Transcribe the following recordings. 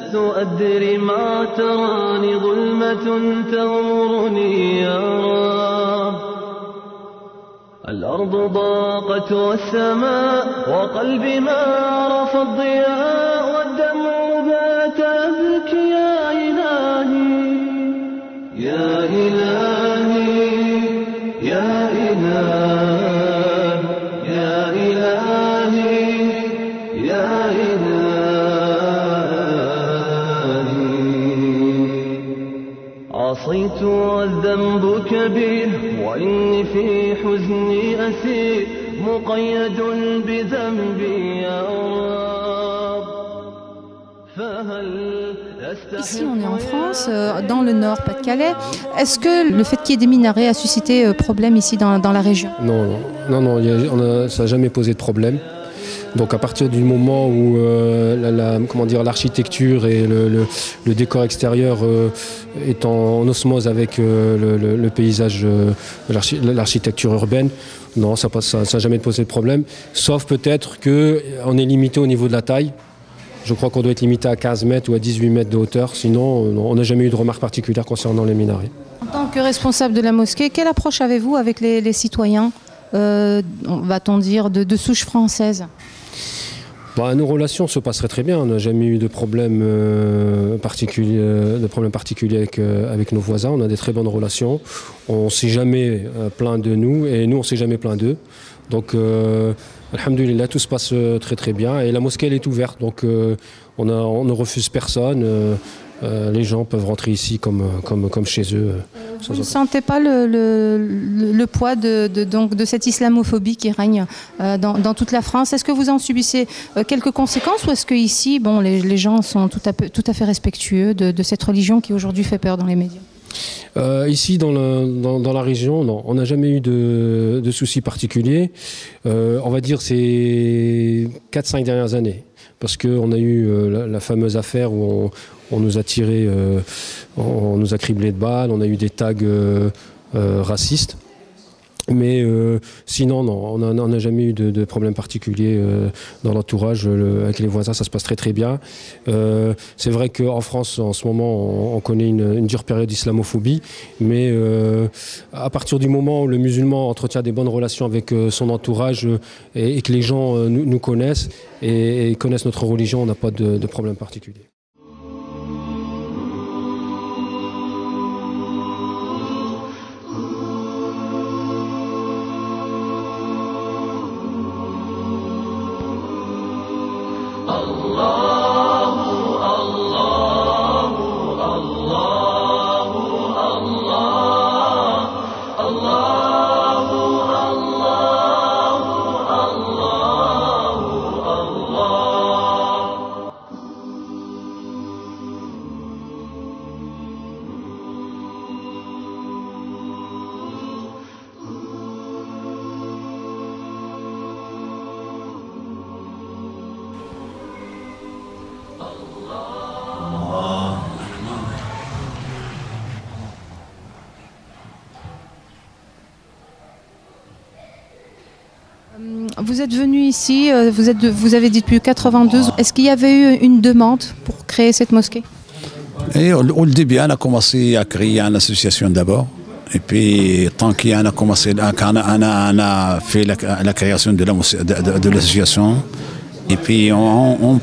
لست أدري ما تراني ظلمة تغمرني يا رب. الأرض ضاقت والسماء وقلبي ما عرف الضياء والدمع بات يبكي يا إلهي يا إلهي يا إله يا إلهي يا إلهي. عصيت والذنب كبير وإني في حزني أسير مقيد بذنبي يا رب. فهل Ici, on est en France, dans le nord, Pas-de-Calais. Est-ce que le fait qu'il y ait des minarets a suscité problème ici dans la région? Non, ça n'a jamais posé de problème. Donc à partir du moment où l'architecture et le décor extérieur est en osmose avec le paysage, l'architecture urbaine, non, ça n'a jamais posé de problème. Sauf peut-être qu'on est limité au niveau de la taille. Je crois qu'on doit être limité à 15 mètres ou à 18 mètres de hauteur. Sinon, on n'a jamais eu de remarques particulières concernant les minarets. En tant que responsable de la mosquée, quelle approche avez-vous avec les citoyens, va-t-on dire, de souche française? Nos relations se passeraient très bien. On n'a jamais eu de problème particulier avec nos voisins. On a des très bonnes relations. On ne s'est jamais plaint de nous et nous, on ne s'est jamais plaint d'eux. Donc, alhamdoulilah, tout se passe très très bien. Et la mosquée, elle est ouverte. Donc, on ne refuse personne. Les gens peuvent rentrer ici comme chez eux. Vous ne sentez pas le poids de cette islamophobie qui règne dans toute la France? Est-ce que vous en subissez quelques conséquences ou est-ce qu'ici, les gens sont tout à fait respectueux de cette religion qui aujourd'hui fait peur dans les médias? Ici, dans la région, non, on n'a jamais eu de soucis particuliers. On va dire ces 4-5 dernières années. Parce qu'on a eu la fameuse affaire où on nous a tiré, on nous a criblé de balles, on a eu des tags racistes. Mais sinon, non, on n'a jamais eu de problème particulier dans l'entourage. Avec les voisins, ça se passe très très bien. C'est vrai qu'en France, en ce moment, on connaît une dure période d'islamophobie. Mais à partir du moment où le musulman entretient des bonnes relations avec son entourage et que les gens nous connaissent et connaissent notre religion, on n'a pas de problème particulier. Vous êtes venu ici, vous avez dit depuis 92. Est-ce qu'il y avait eu une demande pour créer cette mosquée? Au début, on a commencé à créer une association d'abord. Et puis, tant qu'on a commencé, on a fait la création de l'association. Et puis, on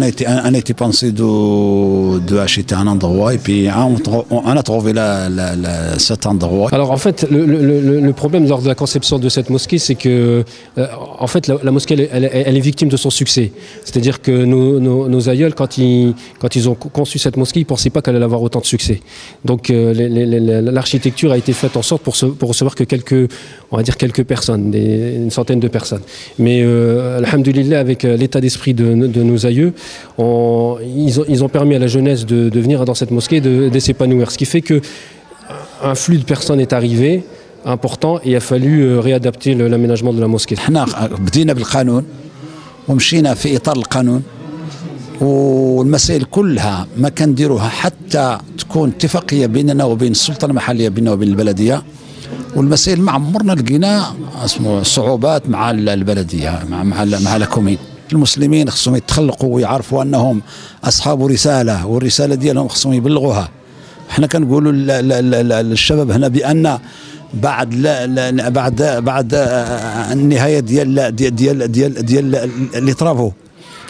a été pensé d'acheter un endroit. Et puis, on a trouvé cet endroit. Alors, en fait, le problème lors de la conception de cette mosquée, c'est que, en fait, la mosquée, elle est victime de son succès. C'est-à-dire que nos aïeuls, quand ils ont conçu cette mosquée, ils ne pensaient pas qu'elle allait avoir autant de succès. Donc, l'architecture a été faite en sorte pour recevoir que quelques personnes, une centaine de personnes. Mais, alhamdoulilah, avec l'état d'esprit de nos aïeux, ils ont permis à la jeunesse de venir dans cette mosquée, de s'épanouir. Ce qui fait qu'un flux de personnes est arrivé important et il a fallu réadapter l'aménagement de la mosquée. والمسائل كلها ما كنديروها حتى تكون اتفاقيه بيننا وبين السلطه المحليه بيننا وبين البلديه والمسائل ما عمرنا لقينا صعوبات مع البلديه مع الحكوميين المسلمين خصهم يتخلقوا ويعرفوا انهم اصحاب رساله، والرساله ديالهم خصهم يبلغوها. حنا كنقولوا للشباب هنا بان بعد النهايه ديال اللي طرافوا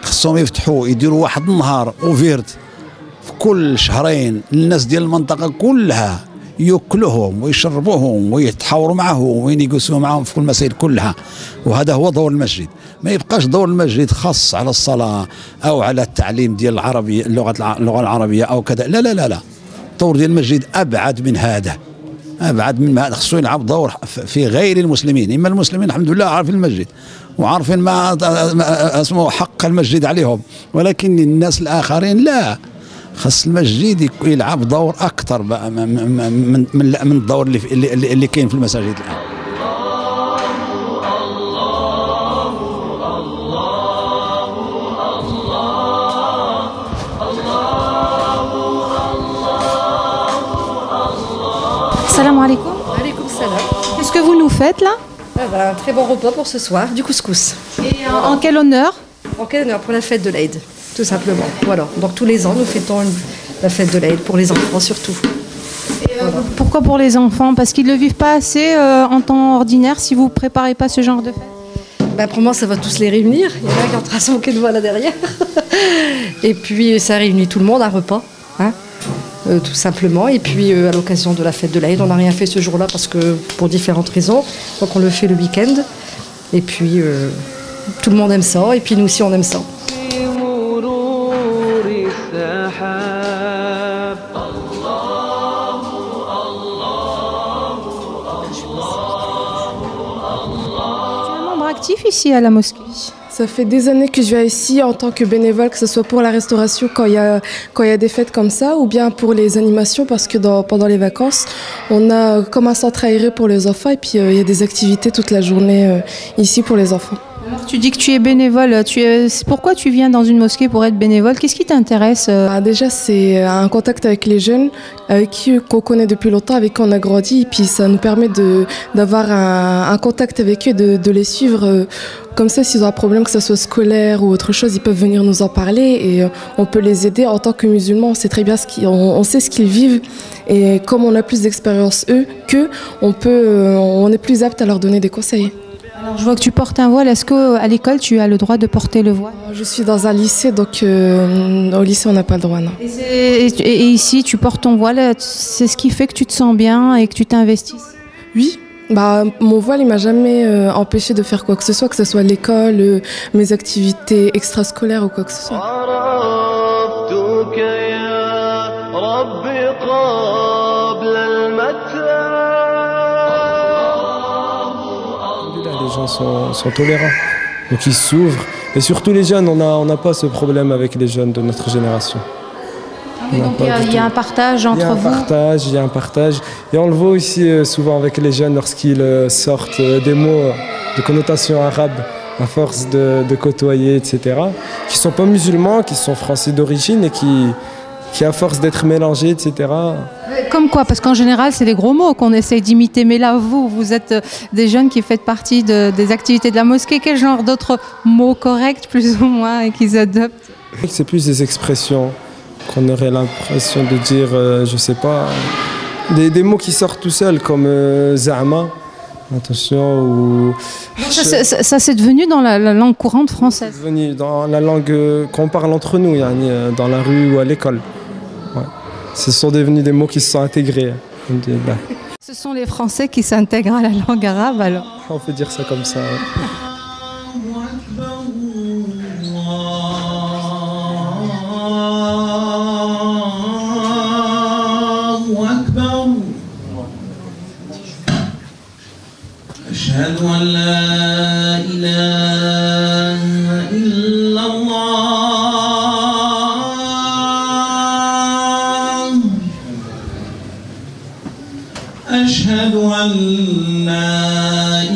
خصهم يفتحوا يديروا واحد النهار اوفيرت في كل شهرين للناس ديال المنطقه كلها، ياكلوهم ويشربوهم ويتحاوروا معهم وينيقسوا معهم في كل المسائل كلها. وهذا هو دور المسجد. ما يبقاش دور المسجد خاص على الصلاه او على التعليم ديال العربيه، اللغه العربيه او كذا. لا لا لا لا، دور ديال المسجد ابعد من هذا، ابعد من هذا. خصو يلعب دور في غير المسلمين. اما المسلمين الحمد لله عارفين المسجد وعارفين ما اسمه حق المسجد عليهم، ولكن الناس الاخرين لا. خص المسجد يلعب دور اكثر من الدور اللي كاين في المساجد الان. Salam alaikum. Alaikum salam. Qu'est-ce que vous nous faites là? Un très bon repas pour ce soir, du couscous. Et en quel honneur? En quel honneur? Pour la fête de l'Aïd, tout simplement. Voilà. Donc tous les ans, nous fêtons la fête de l'Aïd, pour les enfants surtout. Voilà. Pourquoi pour les enfants? Parce qu'ils ne le vivent pas assez en temps ordinaire si vous ne préparez pas ce genre de fête? Ben, pour moi, ça va tous les réunir. Il y en a qui ont tracé son queue de voix là derrière. Et puis ça réunit tout le monde, un repas. Hein, tout simplement. Et puis à l'occasion de la fête de l'Aïd, on n'a rien fait ce jour-là parce que pour différentes raisons. Donc on le fait le week-end. Et puis tout le monde aime ça. Et puis nous aussi on aime ça. Actif ici à la mosquée? Ça fait des années que je viens ici en tant que bénévole, que ce soit pour la restauration quand il y a des fêtes comme ça, ou bien pour les animations, parce que pendant les vacances, on a comme un centre aéré pour les enfants, et puis il y a des activités toute la journée ici pour les enfants. Alors, tu dis que tu es bénévole. Pourquoi tu viens dans une mosquée pour être bénévole? Qu'est-ce qui t'intéresse? Déjà, c'est un contact avec les jeunes, avec qui qu'on connaît depuis longtemps, avec qui on a grandi, et puis ça nous permet d'avoir un contact avec eux, de les suivre. Comme ça, s'ils ont un problème, que ce soit scolaire ou autre chose, ils peuvent venir nous en parler et on peut les aider. En tant que musulmans, on sait très bien on sait ce qu'ils vivent, et comme on a plus d'expérience qu'eux, on est plus apte à leur donner des conseils. Alors, je vois que tu portes un voile. Est-ce qu'à l'école, tu as le droit de porter le voile? Je suis dans un lycée, donc au lycée, on n'a pas le droit, non. Et ici, tu portes ton voile. C'est ce qui fait que tu te sens bien et que tu t'investisses? Oui. Mon voile, il m'a jamais empêché de faire quoi que ce soit l'école, mes activités extrascolaires ou quoi que ce soit. Les gens sont tolérants, donc ils s'ouvrent. Et surtout les jeunes, on n'a pas ce problème avec les jeunes de notre génération. Donc il y a un partage entre vous. Il y a un partage. Et on le voit aussi souvent avec les jeunes lorsqu'ils sortent des mots de connotation arabe à force de côtoyer, etc. Qui ne sont pas musulmans, qui sont français d'origine et qui à force d'être mélangés, etc. Comme quoi? Parce qu'en général, c'est des gros mots qu'on essaye d'imiter. Mais là, vous êtes des jeunes qui faites partie des activités de la mosquée. Quel genre d'autres mots corrects, plus ou moins, et qu'ils adoptent? C'est plus des expressions qu'on aurait l'impression de dire, je sais pas, des mots qui sortent tout seuls, comme za'ma, attention, ou... Ça c'est devenu dans la langue courante française. C'est devenu dans la langue qu'on parle entre nous, dans la rue ou à l'école. Ouais. Ce sont devenus des mots qui se sont intégrés. Ce sont les Français qui s'intègrent à la langue arabe alors? On peut dire ça comme ça. Ouais. أشهد أن لا إله إلا الله أشهد أن لا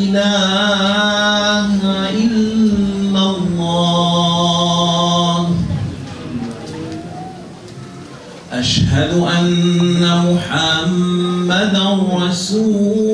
إله إلا الله أشهد أن محمدا رسول